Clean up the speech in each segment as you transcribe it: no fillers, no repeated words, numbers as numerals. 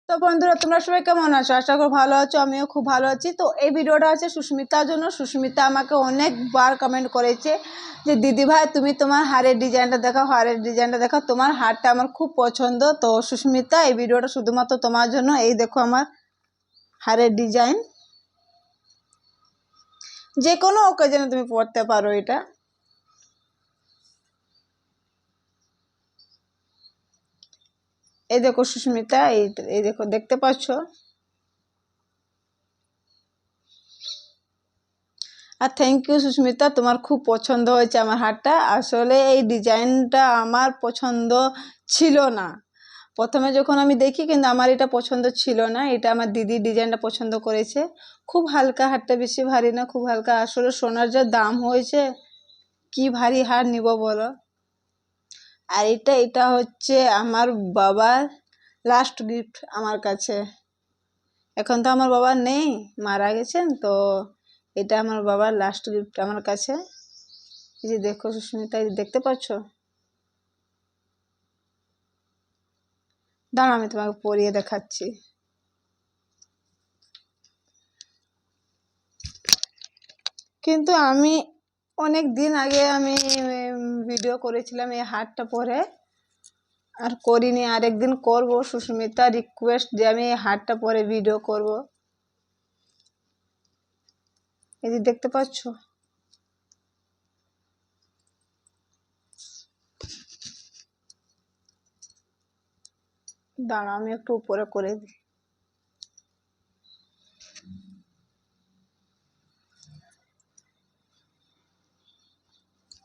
তো বন্ধুরা, তোমরা সবাই কেমন আছো? আশা করি ভালো আছো। আমিও খুব ভালো আছি। তো এই ভিডিওটা আছে সুস্মিতার জন্য। সুস্মিতা আমাকে অনেকবার কমেন্ট করেছে যে দিদি ভাই তুমি তোমার হারের ডিজাইনটা দেখাও, হারের ডিজাইনটা দেখাও, তোমার হারটা আমার খুব পছন্দ। তো সুস্মিতা, এই ভিডিওটা শুধুমাত্র তোমার জন্য। এই দেখো আমার হারের ডিজাইন, যে কোনো অকেজনে তুমি পরতে পারো এটা। এই দেখো সুস্মিতা, এই দেখো, দেখতে পাচ্ছ? আর থ্যাংক ইউ সুস্মিতা, তোমার খুব পছন্দ হয়েছে আমার হারটা। আসলে এই ডিজাইনটা আমার পছন্দ ছিল না প্রথমে, যখন আমি দেখি, কিন্তু আমার এটা পছন্দ ছিল না। এটা আমার দিদির ডিজাইনটা পছন্দ করেছে। খুব হালকা হারটা, বেশি ভারী না, খুব হালকা। আসলে সোনার যা দাম হয়েছে, কি ভারী হার নিব বলো? আর এটা হচ্ছে আমার বাবার লাস্ট গিফট আমার কাছে। এখন তো আমার বাবা নেই, মারা গেছেন। তো এটা আমার বাবার লাস্ট গিফট আমার কাছে। এই যে দেখো সুস্মিতা, দেখতে পাচ্ছ? দাঁড়া, আমি তোমাকে পরিয়ে দেখাচ্ছি। কিন্তু আমি অনেক দিন আগে আমি ভিডিও করেছিলাম এই হারটা পরে, আর করিনি। আরেকদিন করব। সুস্মিতা রিকোয়েস্ট যে আমি এই হারটা পরে ভিডিও করব। এই যে দেখতে পাচ্ছ? দাঁড়া, আমি একটু উপরে করে দিই।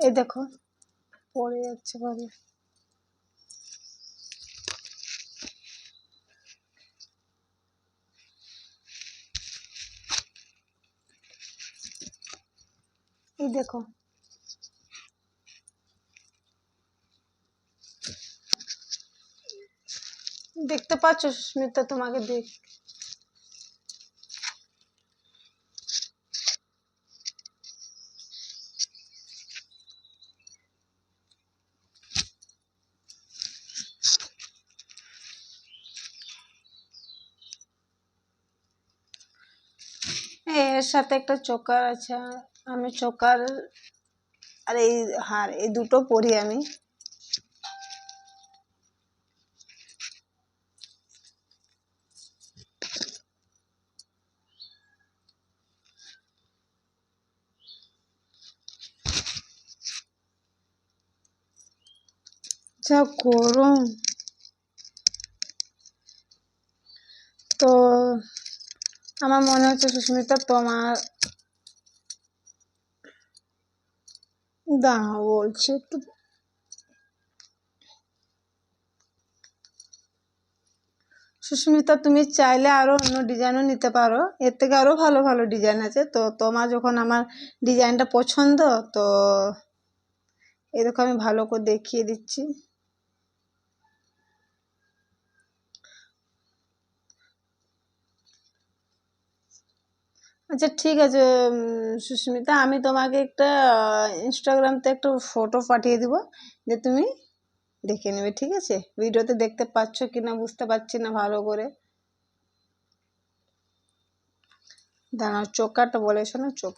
এই দেখো, পড়ে যাচ্ছে ভাবে। এই দেখো, দেখতে পাচ্ছ সুস্মিতা? তোমাকে দেখ। এর সাথে একটা চোকার আছে। আমি চোকার আর এই হার, এই দুটো পরি আমি। যা গরম! তো আমার মনে হচ্ছে সুস্মিতা, তোমার দাঁড়াও বলছি একটু। সুস্মিতা, তুমি চাইলে আরো অন্য ডিজাইনও নিতে পারো। এর থেকে আরো ভালো ভালো ডিজাইন আছে। তো তোমার যখন আমার ডিজাইনটা পছন্দ, তো এই দেখো, আমি ভালো করে দেখিয়ে দিচ্ছি। আচ্ছা ঠিক আছে সুস্মিতা, আমি তোমাকে একটা ইনস্টাগ্রামতে একটা ফটো পাঠিয়ে দিব, যে তুমি দেখে নেবে। ঠিক আছে? ভিডিওতে দেখতে পাচ্ছ কিনা বুঝতে পারছি না ভালো করে। দাঁড়াও, চোকারটা বলেছো না? চোখ,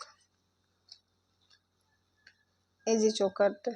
এই যে চোকারটা।